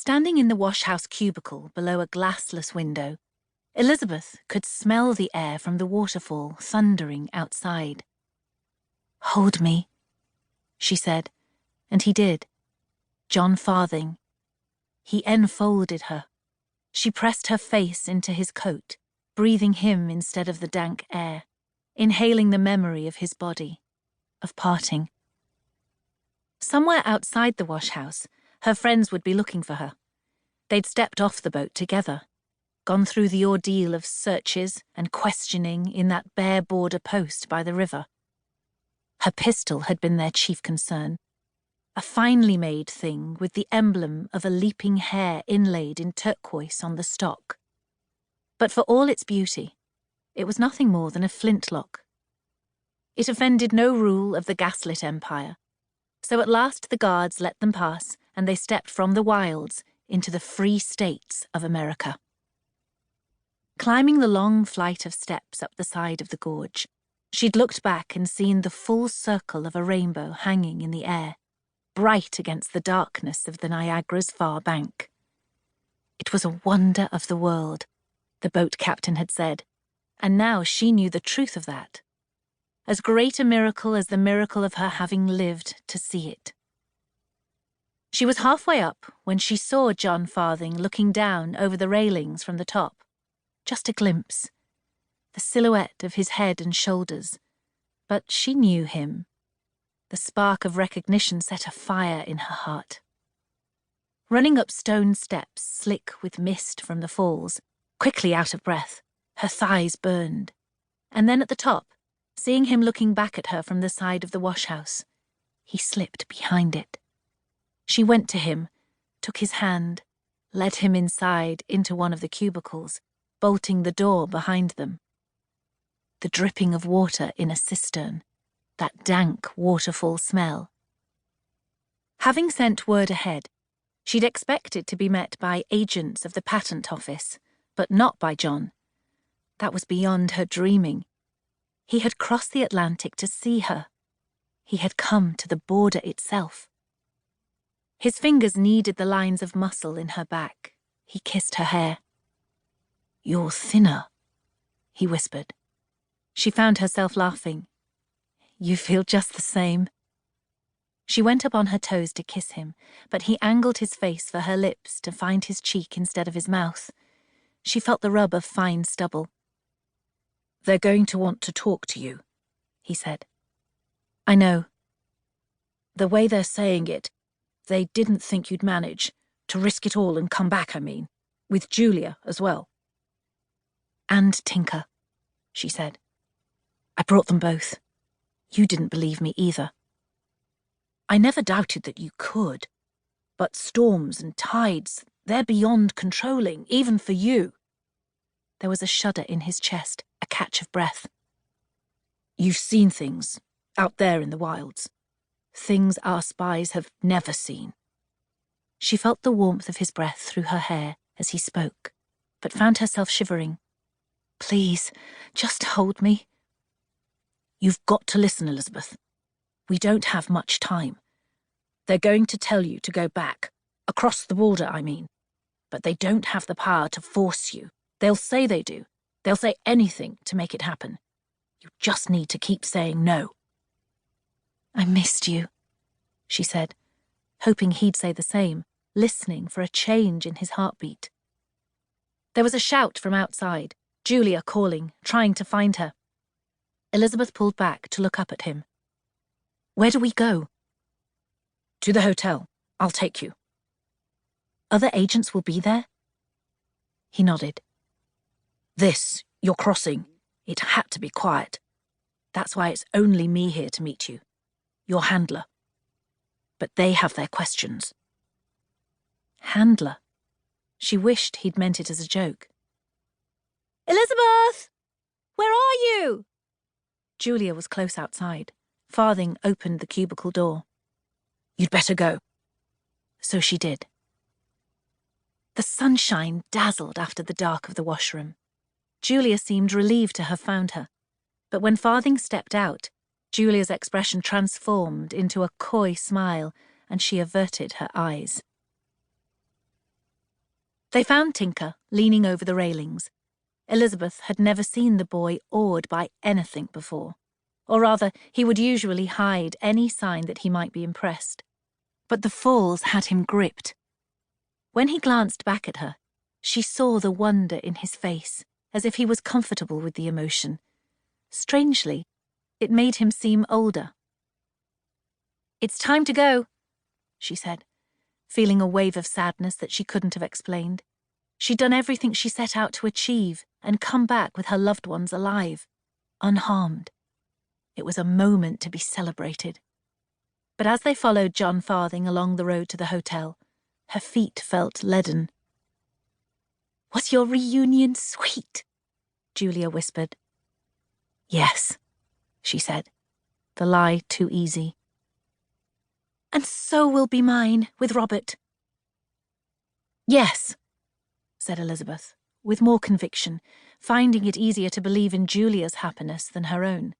Standing in the wash-house cubicle below a glassless window, Elizabeth could smell the air from the waterfall thundering outside. "Hold me," she said, and he did. John Farthing. He enfolded her. She pressed her face into his coat, breathing him instead of the dank air, inhaling the memory of his body, of parting. Somewhere outside the wash-house, her friends would be looking for her. They'd stepped off the boat together, gone through the ordeal of searches and questioning in that bare border post by the river. Her pistol had been their chief concern, a finely made thing with the emblem of a leaping hare inlaid in turquoise on the stock. But for all its beauty, it was nothing more than a flintlock. It offended no rule of the gaslit empire, so at last the guards let them pass and they stepped from the wilds into the free states of America. Climbing the long flight of steps up the side of the gorge, she'd looked back and seen the full circle of a rainbow hanging in the air, bright against the darkness of the Niagara's far bank. It was a wonder of the world, the boat captain had said, and now she knew the truth of that. As great a miracle as the miracle of her having lived to see it. She was halfway up when she saw John Farthing looking down over the railings from the top. Just a glimpse, the silhouette of his head and shoulders, but she knew him. The spark of recognition set a fire in her heart. Running up stone steps slick with mist from the falls, quickly out of breath, her thighs burned. And then at the top, seeing him looking back at her from the side of the wash-house, he slipped behind it. She went to him, took his hand, led him inside into one of the cubicles, bolting the door behind them. The dripping of water in a cistern, that dank waterfall smell. Having sent word ahead, she'd expected to be met by agents of the patent office, but not by John. That was beyond her dreaming. He had crossed the Atlantic to see her. He had come to the border itself. His fingers kneaded the lines of muscle in her back. He kissed her hair. "You're thinner," he whispered. She found herself laughing. "You feel just the same." She went up on her toes to kiss him, but he angled his face for her lips to find his cheek instead of his mouth. She felt the rub of fine stubble. "They're going to want to talk to you," he said. "I know." "The way they're saying it, they didn't think you'd manage, to risk it all and come back, I mean, with Julia as well." "And Tinker," she said. "I brought them both. You didn't believe me either." "I never doubted that you could. But storms and tides, they're beyond controlling, even for you." There was a shudder in his chest, a catch of breath. "You've seen things, out there in the wilds. Things our spies have never seen." She felt the warmth of his breath through her hair as he spoke, but found herself shivering. "Please, just hold me." "You've got to listen, Elizabeth. We don't have much time. They're going to tell you to go back, across the border, I mean. But they don't have the power to force you. They'll say they do. They'll say anything to make it happen. You just need to keep saying no." "I missed you," she said, hoping he'd say the same, listening for a change in his heartbeat. There was a shout from outside, Julia calling, trying to find her. Elizabeth pulled back to look up at him. "Where do we go?" "To the hotel. I'll take you." "Other agents will be there?" He nodded. You're crossing. It had to be quiet. That's why it's only me here to meet you. Your handler. But they have their questions." Handler? She wished he'd meant it as a joke. "Elizabeth! Where are you?" Julia was close outside. Farthing opened the cubicle door. "You'd better go." So she did. The sunshine dazzled after the dark of the washroom. Julia seemed relieved to have found her, but when Farthing stepped out, Julia's expression transformed into a coy smile, and she averted her eyes. They found Tinker leaning over the railings. Elizabeth had never seen the boy awed by anything before. Or rather, he would usually hide any sign that he might be impressed. But the falls had him gripped. When he glanced back at her, she saw the wonder in his face, as if he was comfortable with the emotion. Strangely, it made him seem older. "It's time to go," she said, feeling a wave of sadness that she couldn't have explained. She'd done everything she set out to achieve and come back with her loved ones alive, unharmed. It was a moment to be celebrated. But as they followed John Farthing along the road to the hotel, her feet felt leaden. "Was your reunion sweet?" Julia whispered. "Yes," she said, the lie too easy. "And so will be mine with Robert." "Yes," said Elizabeth, with more conviction, finding it easier to believe in Julia's happiness than her own.